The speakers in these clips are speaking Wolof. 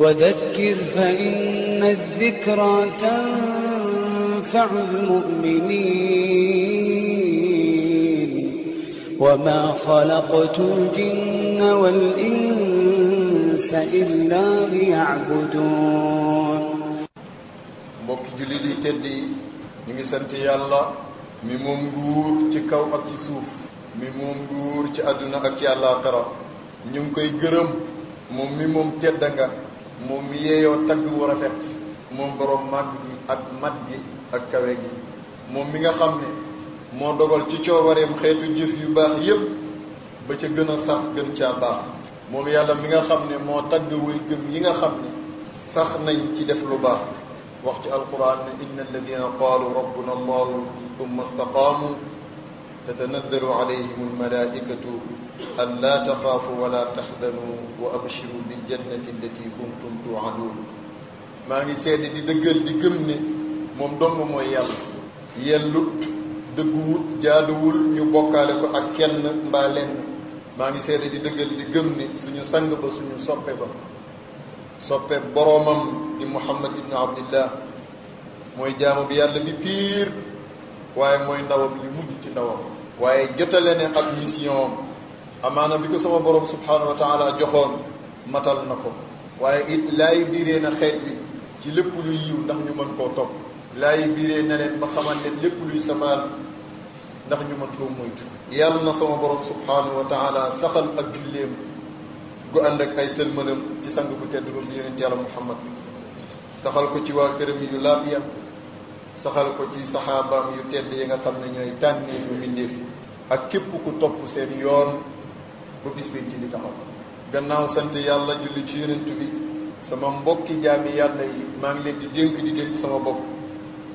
وذكر فإن الذكرى تنفع المؤمنين وما خلقت الجن والإنس إلا ليعبدون. mbokki jullit yi tedd yi ñu ngi sant yàlla mi moom nguur ci kaw ak ci suuf, mi moom nguur ci àdduna ak ci àllaaxira. ñu ngi koy gërëm moom mi moom tedd nga, moom mi yeeyoo tagg wu rafet, moom borom màgg gi ak mat gi ak kawe gi, moom mi nga xam ne moo dogal ci coobareem xeetu jëf yu baax yépp ba ca gën a sax gën caa baax. moom yàlla mi nga xam ne moo tagg way gëm yi nga xam ne sax nañ ci def lu baax. wax ci alquran ne inna alladina qaalu rabbuna allahu thumma istaqaamu tatanazzalu alayhim almalaikatu an laa taxaafu wala taxzanu wa abshiru biljannati allati kuntum tuuaduun. maa ngi seede di dëggal di gëm ne moom dong mooy yàlla, yellut dëgguwut jaaduwul ñu bokkaale ko ak kenn mbaa lenn. maa ngi seede di dëggal di gëm ne suñu sang ba, suñu soppe ba, soppe boroomam di Muhammad ibnu Abdillah mooy jaamu bi yàlla bi piir, waaye mooy ndawam li mujj ci ndawam, waaye jotale ne ak mission amaana bi ko sama borom subhanahu wa taala joxoon matal na ko, waaye it laay biiree na xeet bi ci lépp luy yiw ndax ñu mën koo topp, laay biiree na leen ba xamal leen lépp luy safaan ndax ñu mën koo moytu. yàlla na sama borom subhanahu wa taala saxal ak julleem gu ànd ak ay sëlmalam ci sang bu tedd ba mu yonent yàlla Muhammad, saxal ko ci waa këram yu laafiya, saxal ko ci saxaabaam yu tedd yi nga xam ne ñooy tànneefu mbindeef ak képp ku topp seen yoon ba bis bi ci li taxaw. gannaaw sant yàlla julli ci yonent bi, sama mbokki jaami yàlla yi maa ngi leen di dénk sama bopp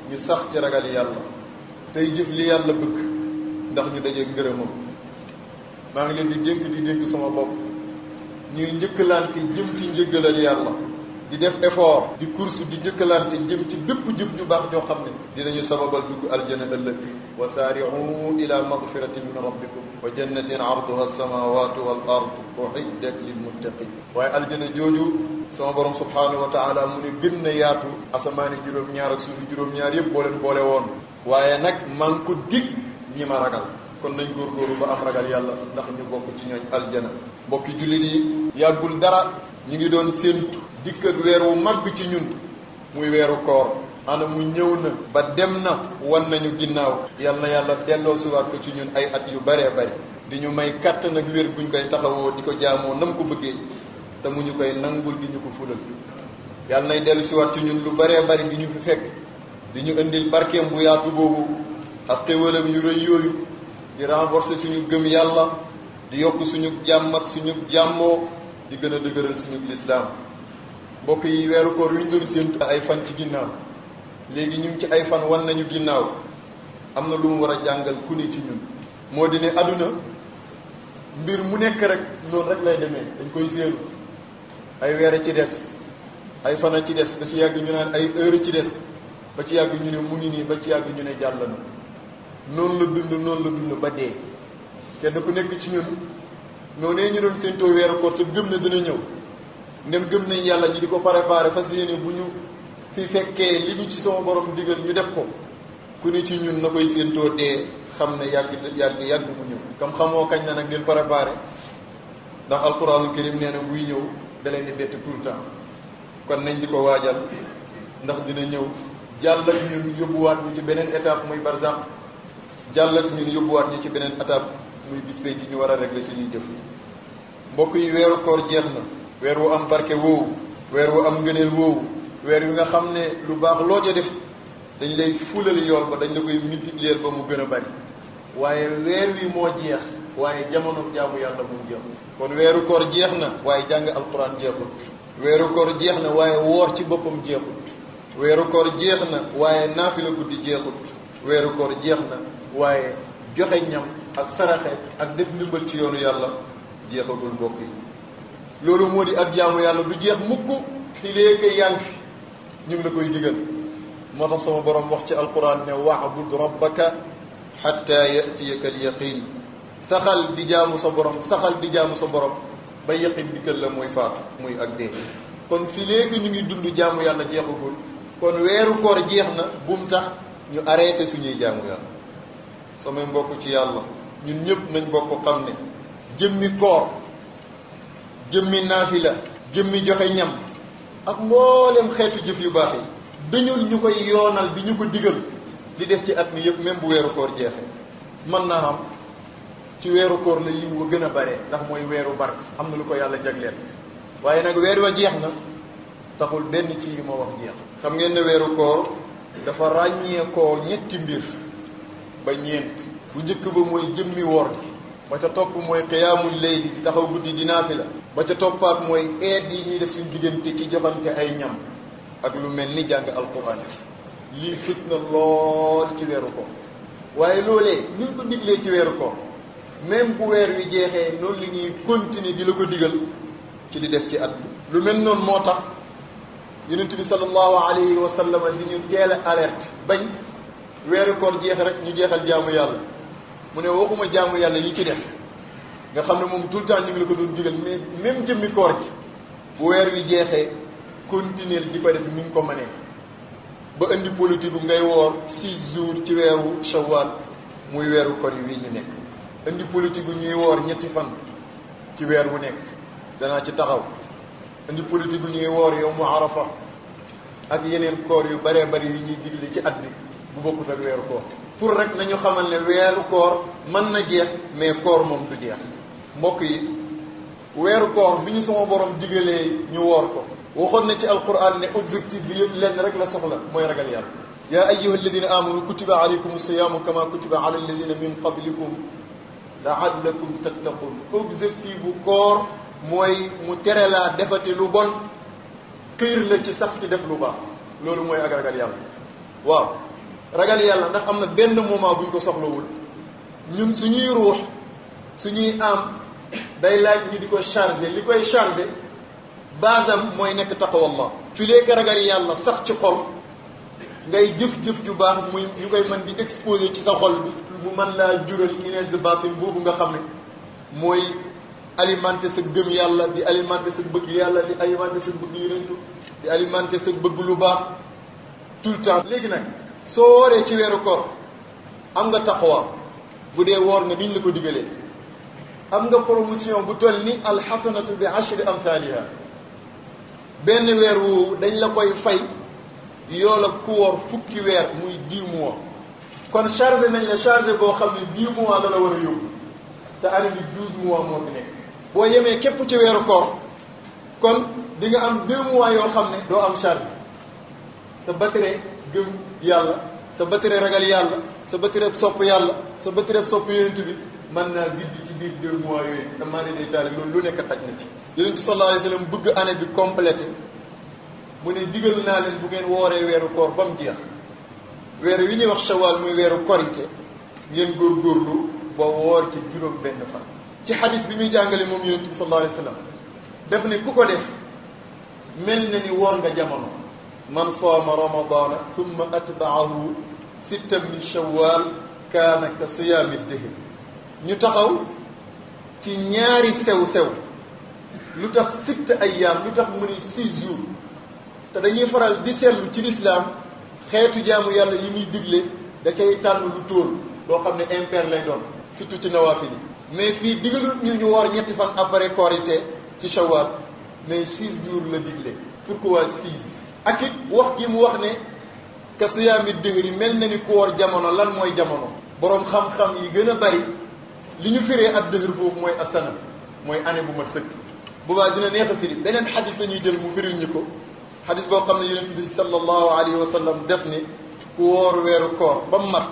ñu sax ci ragal yàlla tey jëf li yàlla bëgg ndax ñu dajee ngërëmam. maa ngi leen di dénk sama bopp ñuy njëkkalante jëm ci njëggalal yàlla, di def effort di course di njëkkalante jëm ci bépp jëf ju baax joo xam ne dinañu sababal dugg aljana ëllëg. wa saari'u ila magfiratin min rabbikum wa jannatin arduha as-samawatu wal ardu u'iddat lil muttaqin. waaye aljana jooju sama borom subhanahu wa taala mu ne gën na yaatu asamaani juróom-ñaar ak suufi juróom-ñaar yëpp boo leen boole woon, waaye nag maa ngi ko dig ñi ma ragal. kon nañ góorgóorlu ba am ragal yàlla ndax ñu bokk ci ñooñ aljana. mbokki jullit yi, yàggul dara ñu ngi doon séentu dikk ak weer wu màgg ci ñun muy weeru koor. ana mu ñëw na ba dem na wan nañu ginnaaw. yal na yàlla delloo siwaat ko ci ñun ay at yu baree bari, di ñu may kàttan ak wér buñ koy taxawoo di ko jaamoo nam ko bëggee, te mu ñu koy nangul di ñu ko fulal. yàlla nay dellu siwaat ci ñun lu baree bari di ñu fi fekk, di ñu indil barkeem bu yaatu boobu ak xéwalam yu rëy yooyu, di renforcer suñu gëm yàlla, di yokk suñu jàmm ak suñu jàmmoo, di gën a dëgëral suñu lislaam. mbokk yi, weeru koor yu ñu doon séentu ay fan ci ginnaaw, léegi ñu ngi ci ay fan wan nañu ginnaaw. am na lu mu war a jàngal ku ne ci ñun, moo di ne àdduna mbir mu nekk rek noonu rek lay demee. dañ koy séenu ay weer a ci des, ay fan a ci des, ba ci yàgg ñu naan ay heure ci des, ba ci yàgg ñu ne mu ngi nii, ba ci yàgg ñu ne jàll na. noonu la dund ba dee. kenn ku nekk ci ñun noonee ñu doon séentoo weeru koor te gëm ne dina ñëw, ndem gëm nañ yàlla ñi di ko préparé fas yéene bu ñu fi fekkee li ñu ci sama borom digal ñu def ko. ku ne ci ñun na koy séentoo dee, xam ne yàgg mu ñëw. comme xamoo kañ na nag del préparé, ndax alquranul karim nee na buy ñëw da leen di bett tout le temps. kon nañ di ko waajal ndax dina ñëw jàll ak ñun yóbbuwaat ñu ci beneen étape muy barzaq, jàll ak ñun yóbbuwaat ñu ci beneen étape muy bis ci ñu war a régler suñuy jëf. mbokk yi, weeru koor jeex na, weer wu am barke woowu, weer wu am ngëneel woowu, weer wi nga xam ne lu baax loo ca def dañ lay fulal yool ba, dañ la koy multiplier ba mu gën a bari. waaye weer wi moo jeex, waaye jamono jaamu yàlla moom jeex. kon weeru koor jeex na waaye jàng alquran jeexut. weeru koor jeex na waaye woor ci boppam jeexut. weeru koor jeex na waaye naafila guddi jeexut. weeru koor jeex na waaye joxe ñam ak saraxe ak def ndimbal ci yoonu yàlla jeexagul. mbokk yi, loolu moo di ak jaamu yàlla du jeex mukk fi léegi yaa ngi fi, ñu ngi la koy digal. moo tax sama borom wax ci alquran ne wa'bud rabbaka hatta ya'tiyaka al-yaqin. saxal di jaamu sa borom, saxal di jaamu sa borom ba yaqin dikkal la muy faatu, muy ak dee. kon fi léegi ñu ngi dund jaamu yàlla jeexagul kon weeru koor jeex na bum tax ñu arrêté suñuy jaamu yàlla. samay mbokk ci yàlla ñun ñëpp nañ bokk xam ne jëmmi koor jëmmi naafila jëmmi joxe ñam ak mboolem xeetu jëf yu baax yi dañul ñu koy yoonal di ñu ko digal di def ci at mi yëpp même bu weeru koor jeexee. mën naa xam ci weeru koor la yiw wa gën a bare ndax mooy weeru barke am na lu ko yàlla jagleel waaye nag weer wa jeex na taxul benn ci yi ma wax jeex. xam ngeen ne weeru koor dafa ràññeekoo ñetti mbir ba ñeent. bu njëkk ba mooy jëmmi woor gi ba ca topp mooy qiyaamul layli di taxaw guddi di naafila ba ca toppaat mooy eed yi ñuy def suñu diggante ci joxante ay ñam ak lu mel ni jàng alquran lii fës na lool ci weeru koor waaye loolee ni ñu ko diglee ci weeru koor même bu weer wi jeexee noonu li ñuy continuer di la ko digal ci di def ci at bi. lu mel noonu moo tax yonent bi sallallahu alayhi wa sallam di ñu teel a alerte bañ weeru koor jeex rek ñu jeexal jaamu yàlla mu ne waxuma jaamu yàlla yi ci des nga xam ne moom tout le temps ñu ngi la ko doon digal mais même jëmmi koor gi bu weer wi jeexee continuer di ko def ni ñu ko mënee ba indi politique bu ngay woor 6 jours ci weeru shawwal muy weeru koor yi ñu nekk indi politique bu ñuy woor ñetti fan ci weer wu nekk danaa ci taxaw indi politique bu ñuy woor yow mu arafa ak yeneen koor yu baree bari yi ñuy digle ci at bi bu bokkut ak weeru koor pour rek nañu xamal ne weeru koor mën na jeex mais koor moom du jeex. mbokk yi weeru koor bi ñu sama borom digalee ñu woor ko waxoon na ci alquran ne objectif bi yëpp lenn rek la soxla mooy ragal yàlla. yaa ayyuha alladina amanu kutiba alaykum siyaamu kama kutiba ala alladina min qablikum laallakum tattaqun. objectif bu koor mooy mu tere laa defati lu bon xiir la ci sax ci def lu baax loolu mooy ak ragal yàlla. waaw ragal yàlla ndax am na benn moment bu ñu ko soxlawul ñun suñuy ruux suñuy am day laaj ñu di ko chargé li koy chargé base am mooy nekk taqwallah. fi léegi ragal yàlla sax ci xol ngay jëf-jëf ju baax muy ñu koy mën di exposé ci sa xol bi mu mën laa jural inès de batin boobu nga xam ne mooy alimenter sa gëm yàlla di alimenter sa bëgg yàlla di alimenter sa bëgg yonentu di alimenter sa bëgg lu baax tout le temps. léegi nag soo wooree ci weeru koor am nga taqwa bu dee woor nga niñ la ko digalee am nga promotion bu toll ni alxasanatu bi ashri amthaliha benn weer woowu dañ la koy fay yoola ku woor fukki weer muy 10 mois kon chargé nañ la chargé boo xam ne 10 mois la la war a yóbbu te année bi 12 mois moo fi nekk. boo yemee képp ci weeru koor kon di nga am 2 mois yoo xam ne doo am charge sa batterie gëm yàlla sa batterie ragal yàlla sa batterie sopp yàlla sa batterie sopp yonent bi mën naa giddi ci biir 2 mois yooyu te maa ne day taali loolu lu nekk xaj na ci. yonent sallallahu alayhi wa sallam bëgg année bi complété mu ne digal naa leen bu ngeen wooree weeru koor ba mu jeex weer wi ñuy wax shawal muy weeru korite ngeen góorgóorlu ba woor ci juróom benn fan. ci xadis bi muy jàngale moom yonent bi sallallahu alayhi wa sallam def ne ku ko def mel na ni woor nga jamono. man saama ramadana thumma atbaahu sittan min shawal kaana ka siyaami dëhri. ñu taxaw ci ñaari sew-sew lu tax 6 ayyaam lu tax mu ni 6 jours te dañuy faral di seetlu ci lislaam xeetu jaamu yàlla yi muy digle da cay tànn lu tóol loo xam ne impair lay doon surtout ci nawaafil yi mais fii digalut ñu woor ñetti fan après korité ci shawwal mais 6 jours la digle pourquoi 6 ak it wax gi mu wax ne ka siyaami dëhri mel na ni ku woor jamono lan mooy jamono. boroom xam-xam yi gën a bari li ñu firee ak dëhër foofu mooy asana mooy année bu mat sëkk. boobaa dina neex a firi beneen xadis la ñuy jël mu firil ñu ko xadis boo xam ne yonent bi sallallahu alayhi wa sallam def ni ku woor weeru koor ba mu mat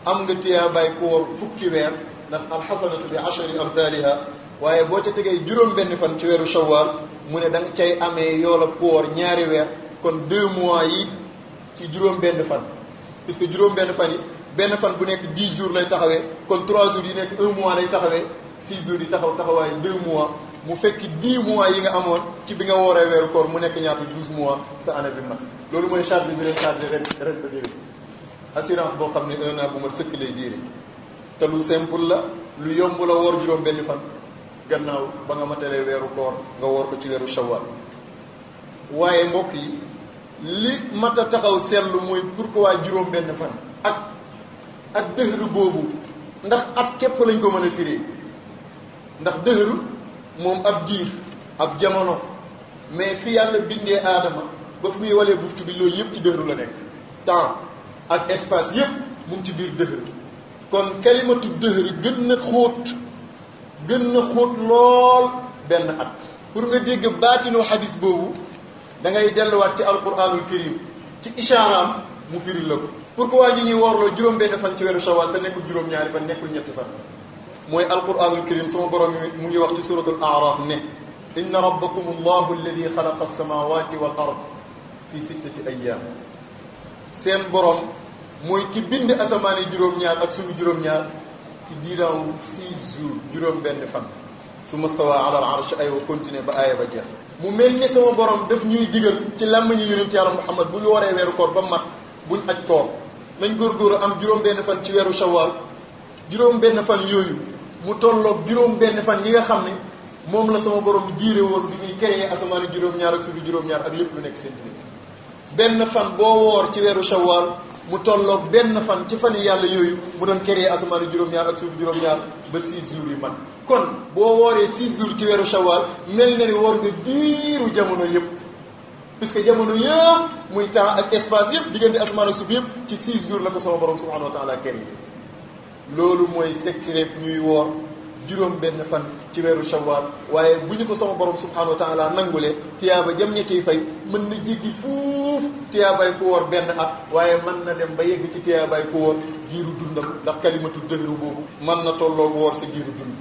am nga tiyaabaay ku woor fukki weer ndax alxasanatu bi ashri amthaliha waaye boo ca tegee juróom benn fan ci weeru shawwal mu ne da nga cay amee yoola ku woor ñaari weer kon 2 mois yi ci juróom benn fan puisque juróom benn fan yi benn fan bu nekk 10 jours lay taxawee kon 3 jours yi nekk 1 mois lay taxawee 6 jours yi taxawaay 2 mois mu fekk 10 mois yi nga amoon ci bi nga wooree weeru koor mu nekk ñaata 12 mois sa année bi mat. loolu mooy charge bi leen chargé ren ba déwén assurance boo xam ne 1 an bu mat sëkk lay diire te lu simple la lu yomb la woor juróom benn fan gannaaw ba nga matalee weeru koor nga woor ko ci weeru shawwal. waaye mbokk yi li mat a taxaw seetlu mooy pourquoi juróom benn fan ak dëhër boobu ndax at képp lañ ko mën a firee ndax dëhër moom ab diir ab jamono mais fi yàlla bindee aadama ba fu muy walee buftu bi loolu yëpp ci dëhëru la nekk temps ak espace yëpp mu ngi ci biir dëhër kon kalimatu dëhër gën na xóot lool benn at pour nga dégg baatinu xadis boobu da ngay delluwaat ci alquranul karim ci ishaaraam mu firil la ko pourquoi ñu ñuy woorloo juróom benn fan ci weeru shawal te nekkul juróom-ñaari fan nekkul ñetti fan mooy alquranul karim sama borom mu ngi wax ci suratul araf ne inna rabbakum allahu alladi xalaqa alsamawati wal ard fi sittati ayyam seen borom mooy ki bind asamaan yi juróom-ñaar ak suñu juróom-ñaar ci diiraawu 6 jours juróom benn fan su mastawa ala al arsh ay wa continuer ba aaya ba jeex mu mel ni sama borom daf ñuy digal ci làmmiñu yonent yàlla Muhammad bu ñu waree weeru koor ba mat buñ aj koor nañ góorgóoru am juróom benn fan ci weeru shawwal juróom benn fan yooyu mu tolloog juróom benn fan yi nga xam ne moom la sama borom diire woon bi ñuy créé asamaani juróom-ñaar ak suñu juróom-ñaar ak lépp lu nekk seen diggante benn fan boo woor ci weeru shawwal mu tolloog benn fan ci fan yi yàlla yooyu mu doon créé asamaani juróom-ñaar ak suñu juróom-ñaar ba 6 jours yi man kon boo wooree 6 jours ci weeru shawwal mel na ni woor nga diiru jamono yëpp puisque jamono yëpp muy temps ak espace yëpp diggante asamaan ak suuf yëpp ci 6 jours la ko sama borom subhanahu wa taala créé loolu mooy secret ñuy woor juróom benn fan ci weeru shawwal waaye bu ñu ko sama borom subhanahu wa taala nangulee tiyaaba jëm ñetti fay mën na jéggi fuuf tiyaabaay ku woor benn at waaye mën na dem ba yegg ci tiyaabaay ku woor giiru dundam ndax kalimatu dëhëru boobu mën na tolloog woor sa giiru dund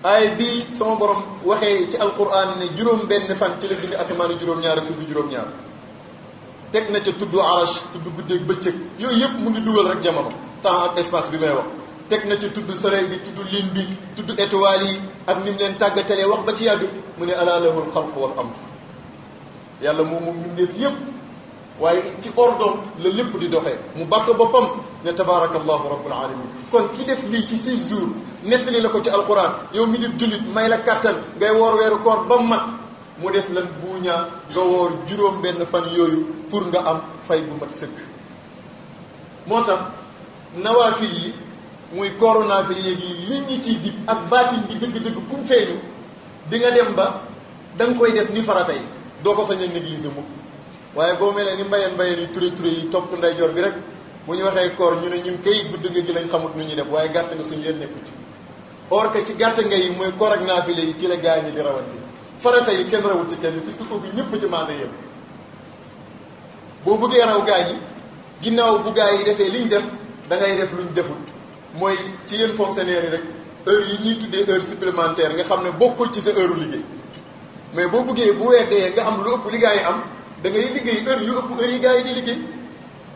ay bii sama borom waxee ci alquran ne juróom benn fan ci la bind asamaani juróom-ñaar ak suufi juróom-ñaar teg na ca tudd arash tudd guddeeg bëccëg yooyu yëpp mu ngi dugal rek jamono temps ak espace bi may wax teg na ci tudd soleil bi tudd lune bi tudd étoiles yi ak ni mu leen tàggatalee wax ba ci yàgg mu ne ala lahul xalq wal amr yàlla moom ñu def yëpp waaye ci ordon la lépp di doxee mu bàkk boppam ne tabarakallahu rabbul alamin kon ki def lii ci 6 jours nettali la ko ci alquran yow mi di jullit may la kàttan ngay woor weeru koor ba mat mu def lan buuñaa nga woor juróom benn fan yooyu pour nga am fay bu mat sëkk moo tax nawaafil yi muy kooru naafil yi li ñi ciy dig ak baatin bi dëgg-dëgg kum feeñu di nga dem ba da nga koy def ni farata yi doo ko sañ a négliger mukk waaye boo mel ni mbayeen yi turé yi topp ndeyjoor bi rek bu ñu waxee koor ñu ne ñun kay gudd nga gi lañ xamut nu ñuy def waaye gàtt nga suñu leen nekku ci or que ci gàtt nga yi mooy koor ak naafile yi ci la gaa ñi di rawante farata yi kenn rawul ci kenn puisque kooku ñëpp ci maanda yem boo bëggee raw gaa ñi ginnaaw bu gaa yi defee liñ def da ngay def luñ defut mooy ci yéen fonctionnaires yi rek heure yi ñuy tuddee heure supplémentaire nga xam ne bokkul ci sa heure liggéey mais boo bëggee bu weer dee nga am lu ëpp li gaa yi am da ngay liggéey heure yu ëpp heure yi gaa yi di liggéey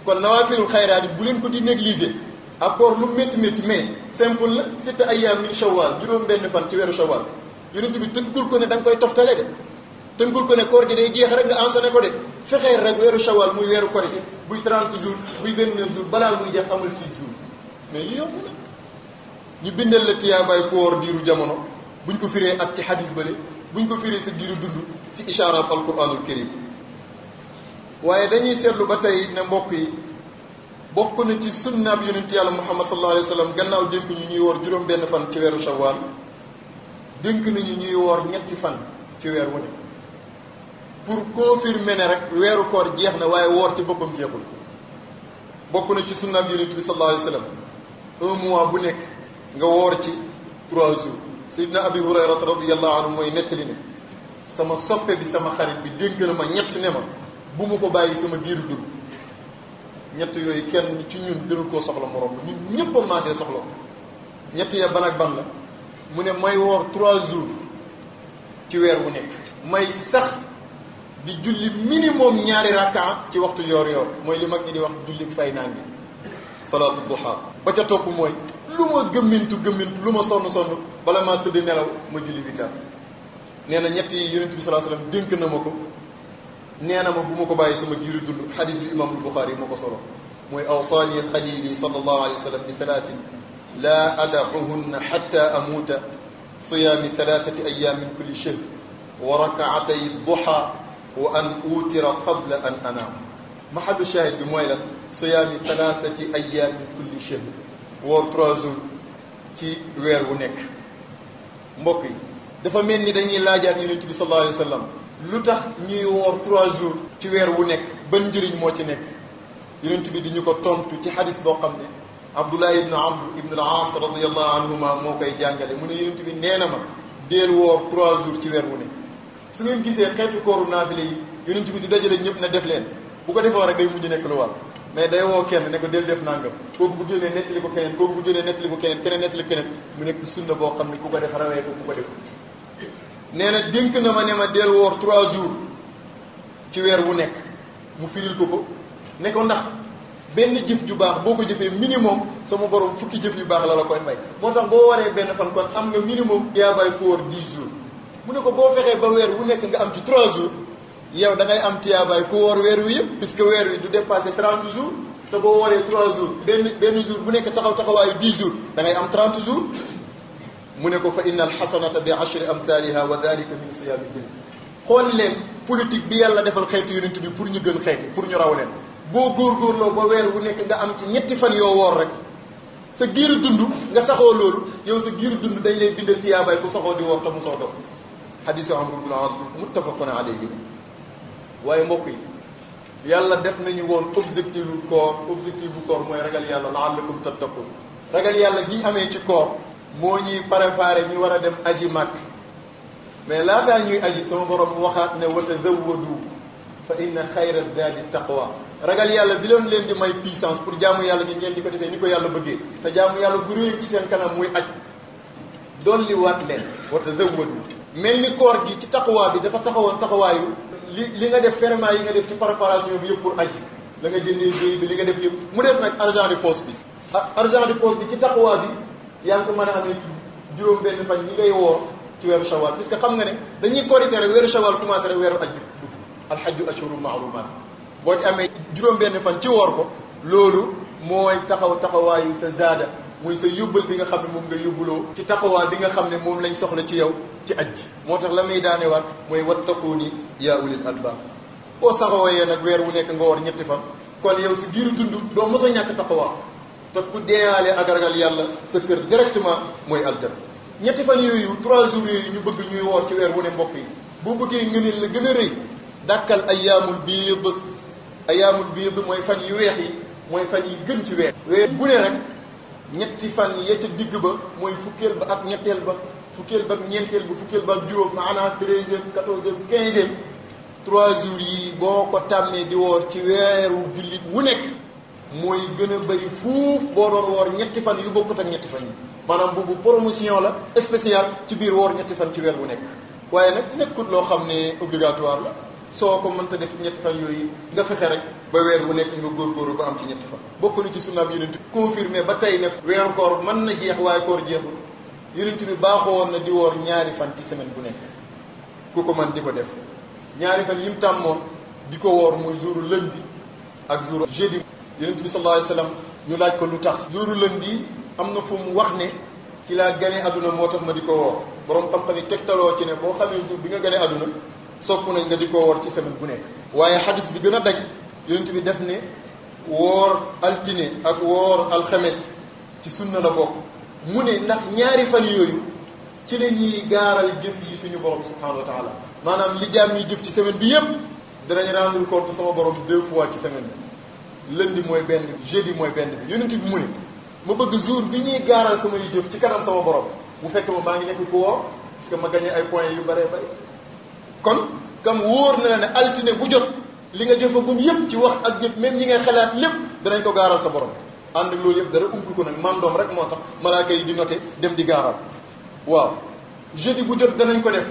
kon nawaafilul xayraat yi bu leen ko di négliger accord lu métti mais simple la sitta ayyaam min shawwal juróom benn fan ci weeru shawwal yonent bi tënkul ko ne da nga koy toftale de tënkul ko ne koor gi day jeex rek nga enchaîné ko de fexeel rek weeru shawwal muy weeru koor gi buy 30 jours buy 29 jours balaa muy jeex amul 6 jours mais li yomb na ñu bindal la tiyaabaay ku woor diiru jamono buñ ko firee ak ci xadis bële buñ ko firee sa diiru dund ci ishaaraat alquranul karim waaye dañuy seetlu ba tey ne mbokk yi bokk na ci sunnaab yonent yàlla muhammad sallallahu alayhi wa sallam gannaaw dénk ñu ñuy woor juróom benn fan ci weeru shawwal dénk nañu ñuy woor ñetti fan ci weer wu ne pour confirmer ne rek weeru koor jeex na waaye woor ci boppam jeexul bokk na ci sunnaab yonent bi sallallahu alayhi wa sallam 1 mois bu nekk nga woor ci 3 jours sayyidina abi hurayrata radiyallahu anhu mooy nettali ne sama soppe bi sama xarit bi dénk na ma ñett ne ma bu mu ko bàyyi sama giiru dund ñett yooyu kenn ci ñun gënul koo soxla morom ñun ñëpp a maasee soxla ñett ya ban ak ban la mu ne may woor 3 jours ci weer wu nekk may sax di julli minimum 2 rakka ci waxtu yoor mooy li mag ñi di wax julli fay naan gi salaatu duha ba ca topp mooy lu ma gëmmintu lu ma sonn bala maa tëdd nelaw ma julli witar nee na ñett yi yonent bi sallallahu alayhi wasallam dénk na ma ko nee na ma bu ma ko bàyyi sama giiru dund xadis bi imam al-Bukhari moo ko solo mooy awsaani xalili sallallahu alayhi wa sallam bi 3 laa ada'uhunna hatta amuuta siyaami 3 ayyaamin kulli shahr wa rakaatay duha wa an utira qabla an anaam mahadu shahid bi mooy lan siyaami 3 ayyaam min kulli shahr woor 3 jours ci weer wu nekk. mbokk yi dafa mel ni dañuy laajaat yonent bi sallallahu alayhi wa sallam lu tax ñuy woor 3 jours ci weer wu nekk ban njëriñ moo ci nekk. yonent bi di ñu ko tontu ci xadis boo xam ne Abdullah ibn Amr ibn al-As radiyallahu anhuma moo koy jàngale mu ne yonent bi nee na ma deel woor 3 jours ci weer wu nekk. su ngeen gisee xeetu kooru naafile yi yonent bi di dajale ñëpp ne def leen bu ko defoo rek day mujj nekk lu war mais day woo kenn ne ko del def nangam kooku bu génnee nettali ko keneen kooku bu génnee nettali ko keneen keneen nettali keneen mu nekk sunna boo xam ne ku ko def rawee ko ku ko def. nee na dénk na ma ne ma del woor 3 jours ci weer wu nekk mu firil ko ne ko ndax benn jëf ju baax boo ko jëfee minimum sama borom fukki jëf yu baax la koy may moo tax boo waree benn fan kon am nga minimum yaa bay ko woor 10 jours. mu ne ko boo fexee ba weer wu nekk nga am ci 3 jours yow da ngay am tiyaabaay ku woor weer wi yëpp puisque weer wi du dépasser 30 jours te boo wooree 3 jours benn jour bu nekk taxawaayu 10 jours da ngay am 30 jours. mu ne ko fa inna alxasanata bi ashri amthaliha wa dalika min siyaami din. xool leen politique bi yàlla defal xeetu yonent bi pour ñu gën xeeti pour ñu raw leen boo góorgóorloo ba weer wu nekk nga am ci ñetti fan yoo woor rek sa giiru dund nga saxoo loolu yow sa giiru dund dañ lay bindal tiyaabaay ku saxoo di woor te mu soo dox. xadiisu Amr ibn al-As muttafaqun alayhi. waaye mbokk yi yàlla def nañu woon objectif bu koor mooy ragal yàlla la'allakum tattaqun. ragal yàlla gi ñu amee ci koor moo ñuy préparé ñu war a dem aji màkk mais laataa ñuy aji sama borom waxaat ne wa tazawwadu fa inna xayra zaadi taqwa. ragal yàlla bi leen di may puissance pour jaamu yàlla gi ngeen di ko defee ni ko yàlla bëggee te jaamu yàlla bu réy ci seen kanam muy aj dolli waat leen wa tazawwadu. mel ni koor gi ci taqwa bi dafa taxawoon taxawaayu li nga def ferment yi nga def ci préparation bi yëpp pour aji la nga jëndee béy bi li nga def yëpp mu des nag argent de poche bi. argent de poche bi ci taqwa bi yaa ngi ko mën a amee juróom benn fan ñi ngay woor ci weeru shawal puisque xam nga ne dañuy korité rek weeru shawal commencé rek weeru aj bi dugg alhajju ashhurun ma'lumat boo ci amee juróom benn fan ci woor ko loolu mooy taxawaayu sa zaada muy sa yóbbal bi nga xam ne moom nga yóbbuloo ci taqwa bi nga xam ne moom lañ soxla ci yow ci aj moo tax la may daanewaat mooy wattaquuni yaa ulil albaab. boo saxawee nag weer wu nekk nga woor ñetti fan kon yow si giiru dund doo mos a ñàkk taqwa te ku deeyaale ak ragal yàlla sa kër directement mooy aljanna. ñetti fan yooyu 3 jours yooyu ñu bëgg ñuy woor ci weer wu ne mbokk yi boo bëggee ngëneel la gën a rëy dàkkal ayyaamul biid mooy fan yu weex yi mooy fan yi gën ci weer. weer bu ne rek ñetti fan ya ca digg ba mooy fukkeel ba ak ñetteel ba fukkeel ba ak ñeenteel ba fukkeel ba ak juróom maanaam 13e 14e 15e 3 jours yi boo ko tàmmee di woor ci weeru jullit wu nekk mooy gën a bëri fuuf boo doon woor ñetti fan yu bokkut ak ñetti fan yi maanaam boobu promotion la spécial ci biir woor ñetti fan ci weer wu nekk. waaye nag nekkut loo xam ne obligatoire la soo ko mënta def ci ñetti fan yooyu nga fexe rek ba weer wu nekk nga góorgóorlu ba am ci ñetti fan. bokk na ci sunnaab yonent bi confirmé ba tey nag weeru koor mën na jeex waaye koor jeexul yonent bi baaxoo woon na di woor ñaari fan ci semaine bu nekk ku ko mën di ko def. ñaari fan yi mu tàmmoon di ko woor mooy jouru lundi ak jouru jeudi. yonent bi sallallahu alayhi wasallam ñu laaj ko lu tax jouru lundi am na fu mu wax ne ci laa gane àdduna moo tax ma di ko woor borom xam-xam yi tegtaloo ci ne boo xamee jour bi nga gane àdduna sopp nañ nga di ko woor ci semaine bu nekk. waaye xadis bi gën a daj yonent bi def ne woor altine ak woor alxames ci sunna la bokk mu ne ndax ñaari fan yooyu ci la ñuy gaaral jëf yi suñu borom subhanahu wa taala maanaam li jaam yi jëf ci semaine bi yëpp danañ rendre compte sama borom 2 fois ci semaine bi. lundi mooy benn bi jeudi mooy benn bi yonent bi mu ne ma bëgg jour bi ñuy gaaral samay jëf ci kanam sama borom bu fekk ma maa ngi nekk ko woor parce que ma gagné ay points yu bëree bëri kon kam wóor na la ne altine bu jot li nga jëfagum yëpp ci wax ak jëf même ñi ngay xalaat lépp danañ ko gaaral sa borom ànd ak loolu yëpp dara umpul ko nag mandoom rek moo tax malaaka yi di noté dem di gaaral. waaw jeudi bu jot danañ ko def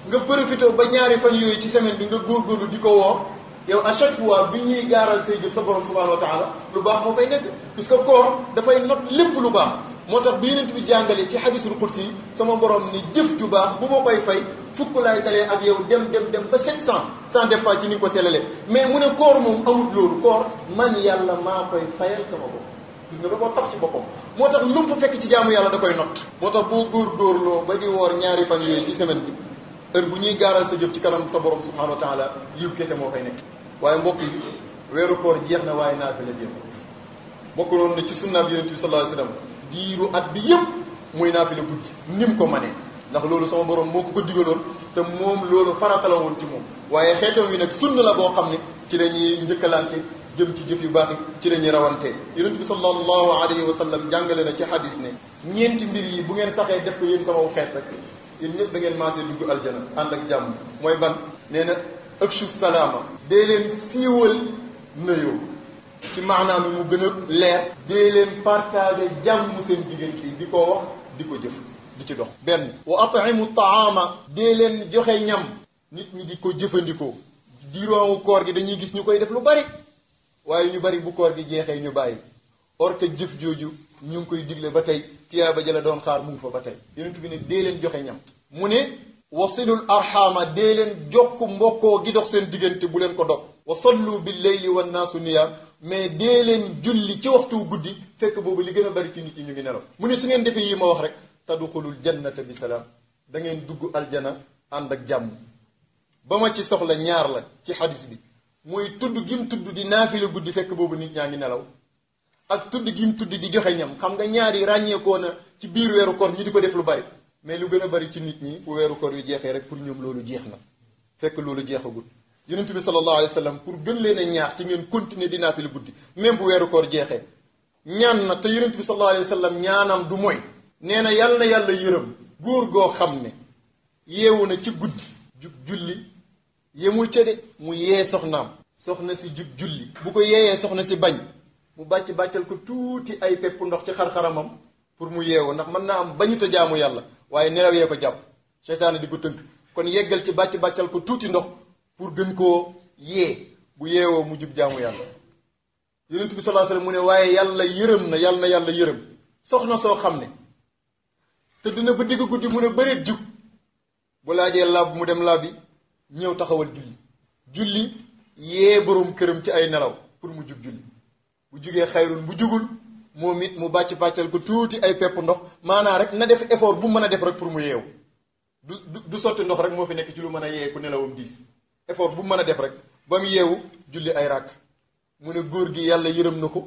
nga profité ba ñaari fan yooyu ci semaine bi nga góorgóorlu di ko woor yow à chaque fois bi ñuy gaaral say jëf sa borom subhanahu wa taala lu baax moo fay nekk puisque koor dafay not lépp lu baax moo tax bi Yonent bi jàngale ci hadisul qudsi yi sama borom ni jëf ju baax bu ma koy fay fukk laay dalee ak yow dem ba 700 sans départ ci ni nga ko sellalee mais mu ne koor moom amut loolu koor man yàlla maa koy fayal sama bopp gis nga da koo tax ci boppam moo tax lu mu fekk ci jaamu yàlla da koy not moo tax boo góorgóorloo ba di woor ñaari fan yooyu ci semaine bi heure bu ñuy gaaral sa jëf ci kanam sa borom subhanahu wa taala yiw kese moo fay nekk. waaye mbokk yi weeru koor jeex na waaye naafila jeex bokk noonu ne ci sunnaab yonent bi sallallahu alayhi wasallam diiru at bi yëpp muy naafila guddi nim ko manee ndax loolu sama borom moo ko digaloon te moom loolu farata la woon ci moom. waaye xeetam wi nag sunna la boo xam ne ci la ñuy njëkkalante jëm ci jëf yu baax yi ci la ñuy rawante. yonent bi sallallahu alayhi wa sallam jàngale na ci hadis ne ñeenti mbir yi bu ngeen saxee def ko yéen sama xeet rek yéen ñëpp da ngeen maasee dugg aljana ànd ak jàmm. mooy ban nee na afshu salaama dee leen siiwal nuyoo ci maanaam mu gën a leer. dee leen partager jàmm seen diggante di ko wax di ko jëf di ci dox. benn wa at'imu taama dee leen joxe ñam nit ñi di ko jëfandikoo. diiroowu koor gi dañuy gis ñu koy def lu bari waaye ñu bari bu koor gi jeexee ñu bàyyi or que jëf jooju ñu ngi koy digle ba tey tiyaaba jëla doon xaar mu ngi fa ba tey. yonent bi ne dee leen joxe ñam. mu ne wasilul arxaama dee leen jokk mbokkoo gi dox seen diggante bu leen ko dog. wa sallu bil layli wan naasu niyaam mais dee leen julli ci waxtu guddi fekk boobu li gën a bari ci nit ñi ñu ngi nelaw. mu ne su ngeen defee yi ma wax rek tadxulul jannata bi salaam da ngeen dugg aljana ànd ak jàmm. ba ma ci soxla ñaar la ci xadis bi mooy tudd gim tudd di naafila guddi fekk boobu nit ñaa ngi nelaw ak tudd gim tudd di joxe ñam. xam nga ñaar yi ràññeekoo na ci biir weeru koor ñi di ko def lu bari mais lu gën a bari ci nit ñi bu weeru koor yu jeexee rek pour ñoom loolu jeex na fekk loolu jeexagul. yonent bi sallallahu alayhi wa sallam pour gën leen a ñaax ci ngeen continuer di naafila guddi même bu weeru koor jeexee ñaan na te yonent bi sallallahu alayhi wa sallam ñaanam du mooy nee na yàlla yërëm góor goo xam ne yeewu na ci guddi jug julli yemul ca de mu yee soxnaam soxna si jug julli bu ko yeeyee soxna si bañ mu bàccal ko tuuti ay pepp ndox ci xar-xaramam pour mu yeewu ndax mën naa am bañu ta jaamu yàlla waaye nelaw yee ko jàpp seytaane di ko tënk kon yeggal ci bàccal ko tuuti ndox pour gën koo yee bu yeewoo mu jug jaamu yàlla. yonent bi sallallahu alayhi wasallam mu ne waaye yàlla yërëm soxna soo xam ne te dina ba digg guddi mu ne bëreet jug bu laajee laab mu dem laabi ñëw taxawal julli yee borom këram ci ay nelaw pour mu jug julli bu jugee xayrun bu jugul moom it mu bàccal ko tuuti ay pepp ndox maanaa rek na def effort bu mën a def rek pour mu yeewu du sotti ndox rek moo fi nekk ci lu mën a yee ku nelawam diis effort bu mën a def rek ba mu yeewu julli ay ràkk. mu ne góor gi yàlla yërëm na ko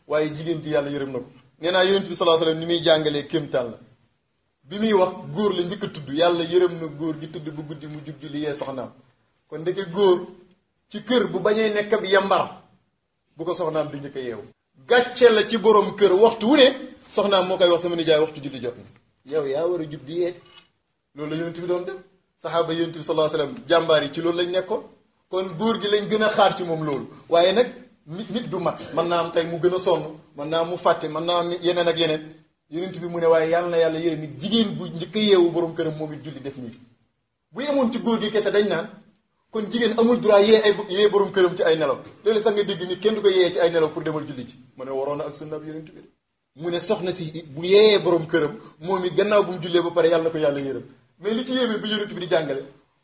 waaye jigéen ji yàlla yërëm na ko. nee naa yonent bi sallallahu alayhi wasallam ni muy jàngalee kéemtaan la bi muy wax góor la njëkk a tudd yàlla yërëm na góor gi tudd bu guddi mu jug julli yee soxnaam kon ndeke góor ci kër bu bañee nekk ab yambar bu ko soxnaam di njëkk a yeewu. gàcce la ci borom kër waxtu wu ne soxnaam moo koy wax sama nijaay waxtu julli jot na yow yaa war a jug di yeete loolu la yonent bi doon def. saxaaba yonent bi sallallahu alayhi wasallam jàmbaar yi ci loolu lañ nekkoon kon góor gi lañ gën a xaar ci moom loolu. waaye nag nit du mat mën naa am tey mu gën a sonn mën naa am mu fàtte mën naa am yeneen ak yeneen yonent bi mu ne waaye yàlla na yàlla yërëm nit jigéen bu njëkk a yeewu borom këram moom it julli def nii. bu yemoon ci góor gi kese dañ naan kon jigéen amul droit yee borom këram ci ay nelaw loolu sax nga dégg nit kenn du ko yee ci ay nelaw pour demal julli ci mu ne waroon na ak sunna bi yonent bi mu ne soxna si bu yeeyee borom këram moom it gannaaw bu mu jullee ba pare yàlla na ko yàlla yërëm. mais li ci yéeme bi yonent bi di jàngale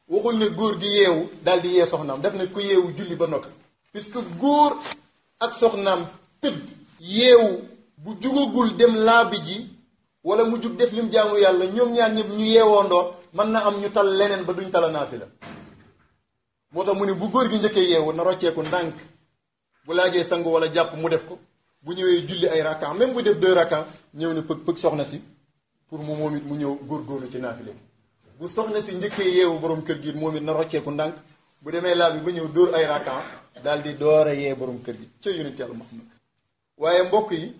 waxul ne góor gi yeewu daal di yee soxnaam def na ko yeewu julli ba noppi puisque góor ak soxnaam tëdd yeewu bu jugagul dem laabi ji wala mu jug def lim jaamu yàlla ñoom ñaar ñëpp ñu yeewoondoo mën na am ñu tal leneen ba duñ tala naafila. moo tax mu ne bu góor gi njëkkee yeewu na rocceeku ndànk bu laajee sangu wala jàpp mu def ko bu ñëwee julli ay rakkan même bu def 2 rakkan ñëw ne pëg soxna si pour mu moom it mu ñëw góorgóorlu ci naafila bu soxna si njëkkee yeewu borom kër gi moom it na rocceeku ndànk bu demee laabi ba ñëw dóor ay rakkan daal di door a yee borom kër gi ca yonent Yàlla Muhammad. waaye mbokk yi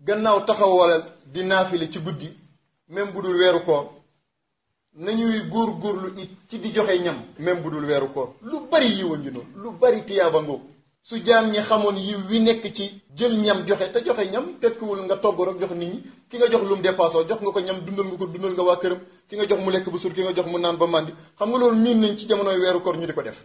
gannaaw taxawal di naafile ci guddi même bu dul weeru koor nañuy góorgóorlu it ci di joxe ñam même bu dul weeru koor lu bari yiwa ngi noonu lu bari tiyaaba ngoo su jaam ñi xamoon yiw wi nekk ci jël ñam joxe te joxe ñam tekkiwul nga togg rek jox nit ñi ki nga jox lu mu dépassoo jox nga ko ñam dundal nga waa këram ki nga jox mu lekk ba suur ki nga jox mu naan ba màndi xam nga loolu miin nañ ci jamonoy weeru koor ñu di ko def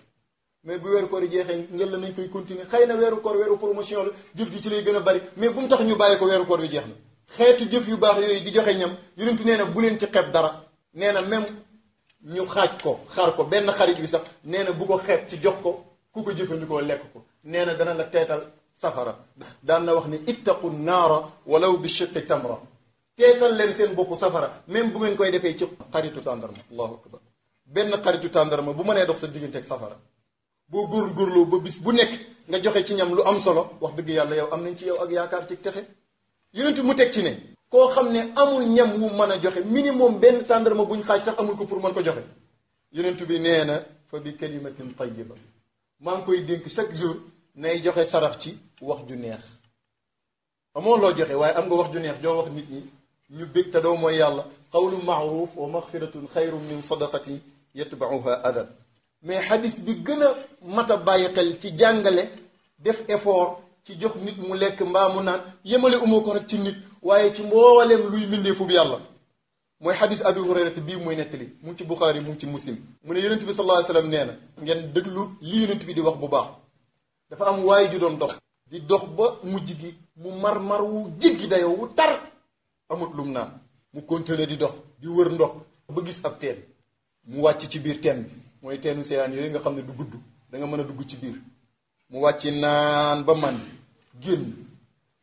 mais bu weeru koor yi jeexee ngel la nañ koy continuer xëy na weeru koor weeru promotion la jëf ji ci lay gën a bari mais bu mu tax ñu bàyyi ko weeru koor bi jeex na xeetu jëf yu baax yooyu di joxe ñam yonent nee na bu leen ci xeeb dara nee na même ñu xaaj ko xar ko benn xarit bi sax nee na bu ko xeeb ci jox ko ku ko jëfandikoo lekk ko nee na dana la teetal safara daan na wax ni ittaqu naara walaw bi shiqqi tamra teetal leen seen bopp safara même bu ngeen koy defee ci xaritu tàndarma allahu akbar benn xaritu tàndarma bu mënee dox sa digganteeg safara boo góorgóorloo ba bis bu nekk nga joxe ci ñam lu am solo wax dëgg yàlla yow am nañ ci yow ak yaakaar ci texe yonent mu teg ci ne koo xam ne amul ñam wu mën a joxe minimum benn tàndarma buñ xaaj sax amul ko pour mën ko joxe yonent bi nee na fa bi kalimatin tayyiba maa ngi koy dénk chaque jour nay joxe sarax ci wax ju neex amoo loo joxe waaye am nga wax ju neex joo wax nit ñi ñu bég te doo mooy yàlla qawlu maaruf wa maxfiratun xayrun min sadaqati yatbauha adan mais xadis bi gën a mat a bàyyi xel ci jàngale def effort ci jox nit mu lekk mbaa mu naan yemale umoo ko rek ci nit waaye ci mboolem luy mbindeefu bi yàlla mooy xadis abi hurayrata bii muy nettali mu ngi ci buxaari mu ngi ci muslim mu ne yonent bi sallallahu alayhi wasallam nee na ngeen déglu li yonent bi di wax bu baax dafa am waay ju doon dox di dox ba mujj gi mu mar wu jéggi dayoo wu tar amut lum naan mu continuer di dox di wër ndox ba gis ab teen mu wàcc ci biir teen bi mooy teenu seyaan yooyu nga xam ne du gudd da nga mën a dugg ci biir mu wàcc naan ba man génn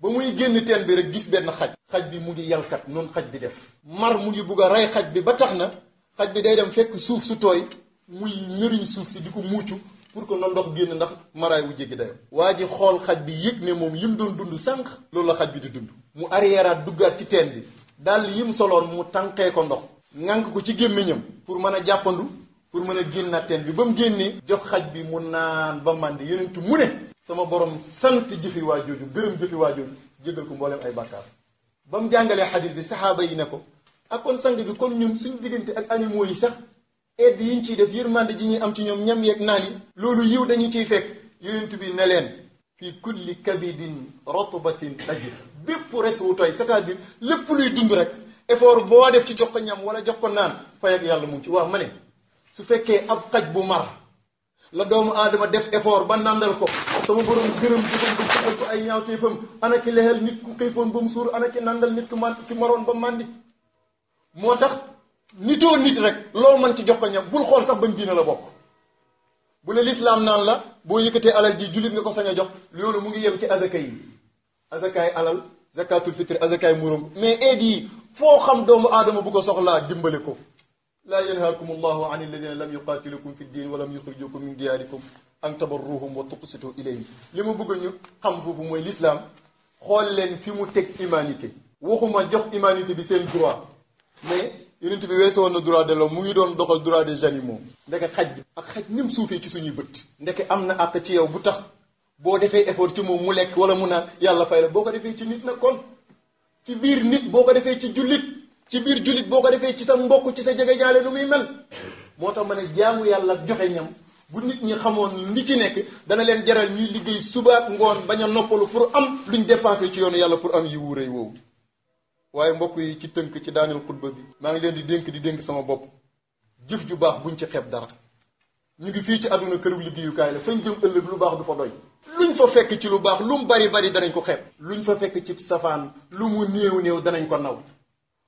ba muy génn teen bi rek gis benn xaj bi mu ngi yalkat noonu xaj di def mar mu ngi bugg a rey xaj bi ba tax na xaj bi day dem fekk suuf su tooy muy ñëriñ suuf si di ko muucu pour que na ndox génn ndax maraay wu jéggi dayo waa ji xool xaj bi yëg ne moom lim doon dund sànq loolu la xaj bi di dund mu arrièreaat duggaat ci teen bi dal yim soloon mu tànqee ko ndox ŋànk ko ci gémmiñam pour mën a jàppandu pour mën a génnaat teen bi ba mu génnee jox xaj bi mu naan ba màndi yonentu mu ne sama borom sant jëfi waa jooju gërëm jëfi waa jooju jégal ko mbooleem ay bàkkaar ba mu jàngalee xadis bi saxaaba yi ne ko ak kon sang bi kon ñun suñu diggante ak animaux yi sax aide yi ñu ciy def yërmande ji ñuy am ci ñoom ñam yeeg naan yi loolu yiw dañu ciy fekk yonent bi ne leen fii kulli kabidin rotbatin ajr bépp res wu tooy c'est-à-dire lépp luy dund rek effort boo def ci jox ko ñam wala jox ko naan fay ak yàlla mu ngi ci waaw ma ne su fekkee ab xaj bu mar la doomu aadama def effort ba nandal ko sama borom gërëm jëfam ba jëfal ko ay ñaawteefam ana ki lexel nit ku xiifoon ba mu suur ana ki nandal nit ki maroon ba màndi moo tax nitoo nit rek loo mën ci jox ko ñam bul xool sax bañ diina la bokk bu ne lislaam naan la boo yëkkatee alal ji jullit nga ko sañ a jox loolu mu ngi yem ci azaka yi azakaay alal zakatul fitri azakaay murum mais aide yi foo xam doomu aadama bu ko soxlaa dimbale ko laa yanhaakum allahu an alladina lam yuqatilukum fi ddin wa lam yuxrijukum min diyaarikum an tabarruhum wa tuqsitu ilayhim li ma bëgg ñu xam foofu mooy l'islam xool leen fi mu teg humanité waxuma jox humanité bi seen droit mais yonent bi weesu woon na droit de l'homme mu ngi doon doxal droit des animaux ndeke xaj bi ak xaj ni mu suufee ci suñuy bët ndeke am na àq ci yow bu tax boo defee effort ci moom mu lekk wala mu naan yàlla fay la boo ko defee ci nit nag kon ci biir nit boo ko defee ci jullit ci biir jullit boo ko defee ci sa mbokk ci sa jege ñaale lu muy mel moo tax ma ne jaamu yàlla joxe ñam bu nit ñi xamoon li ci nekk dana leen jaral ñuy liggéey suba ak ngoon bañ a noppalu pour am luñ dépensé ci yoonu yàlla pour am yi wuuree woowu waaye mbokk yi ci tënk ci daaneel xutba bi maa ngi leen di dénk sama bopp jëf ju baax buñ ci xeeb dara ñu ngi fii ci àdduna këru liggéeyukaay la fañ jëm ëllëg lu baax du fa doy luñ fa fekk ci lu baax lu mu bari bari danañ ko xeeb luñ fa fekk ci safaan lu mu néew danañ ko naw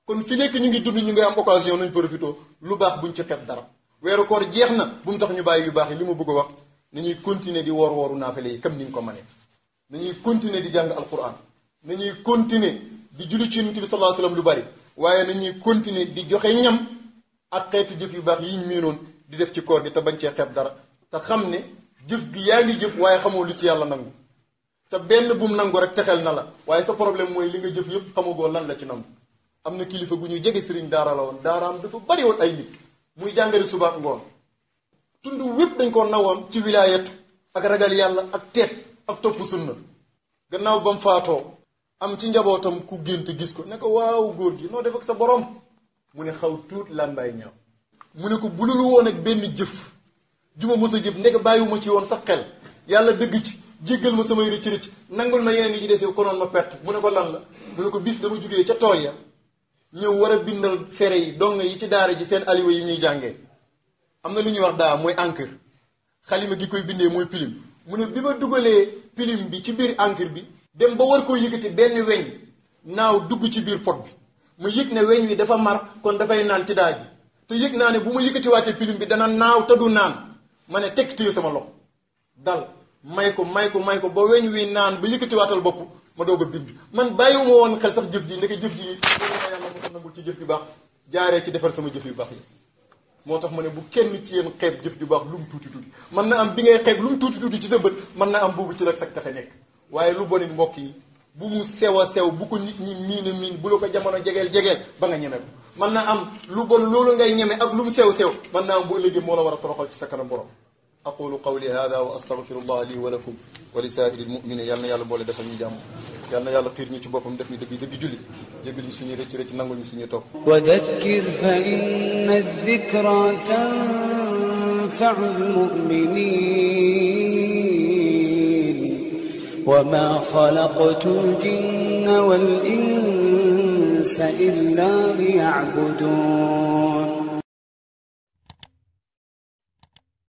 kon fi nekk ñu ngi dund ñu ngi am occasion nañ profité lu baax buñ ci xeeb dara weeru koor jeex na bu mu tax ñu bàyyi yu baax yi li ma bëgg a wax nañuy continuer di wooru naafale yi comme ni ñu ko mënee nañuy continuer di jàng alquran nañuy continuer di julli ci Yonent bi sallallahu alayhi wasallam lu bari waaye nañuy continuer di joxe ñam ak xeetu jëf yu baax yi ñu miinoon di def ci koor gi te bañ cee xeeb dara te xam ne jëf gi yaa ngi jëf waaye xamoo lu ci yàlla nangu te benn bum nangu rek texel na la waaye sa problème mooy li nga jëf yëpp xamagoo lan la ci nangu am na kilifa gu ñu jege sëriñ daara la woon daaraam dafa bari woon ay nit muy jàngale suba ak ngoon tund wépp dañ ko nawoon ci wilaayatu ak ragal yàlla ak teet ak topp sunna gannaaw ba mu faatoo am ci njabootam ku gént gis ko ne ko waaw góor gi noo def ak sa borom mu ne xaw tuut làmbaay ñaaw mu ne ko bulul woon ak benn jëf juma mës a jëf ndek bàyyiwuma ci woon sax xel yàlla dëgg ci jéggal ma samay rëcc rëcc nangul ma yeneen yi ci desee konoon ma perte mu ne ko lan la mu ne ko bis dama jugee ca tool ya ñëw war a bindal fere yi dong yi ci daara ji seen aliwa yi ñuy jàngee am na lu ñuy wax daa mooy encre xalima gi koy bindee mooy pilim mu ne bi ma dugalee pilim bi ci biir encre bi dem ba war koo yëkkati benn weñ naaw dugg ci biir pot bi mu yëg ne weñ wi dafa mar kon dafay naan ci daa ji te yëg naa ne bu ma yëkkatiwaatee pilim bi dana naaw te du naan ma ne teg téye sama loxo dal may ko ba weñ wi naan ba yëkkatiwaatal bopp ma doog a bind man bàyyiwuma woon xel sax jëf ji ndeke jëf ji ma yàlla mo ko nangul ci jëf yu baax jaaree ci defar sama jëf yu baax yi moo tax ma ne bu kenn ci yéen xeeb jëf ju baax lu mu tuuti tuuti mën na am bi ngay xeeb lu mu tuuti tuuti ci sa bët mën na am boobu ci la sag taxe nekk waaye lu bonit mbokk yi bu mu sew a sew bu ko nit ñi miin bu la ko jamono jegeel ba nga ñeme ko mën na am lu bon loolu ngay ñeme ak lu mu sew mën na am bu ëllëgee moo la war a toroxal ci sa kanam borom aqulu qawli hada wa astaghfirullah li wa lakum wa li saa'iril mu'minin yal na yàlla boole defal ñu jàmm yal na yàlla xiir ñu ci boppam def ñu dëgg julli jégal ñu suñuy rëcc nangul ñu suñuy topp wa dakkir fa inna adh-dhikra tanfa'u al-mu'minin wa ma khalaqtu al-jinna wal insa illa liya'budun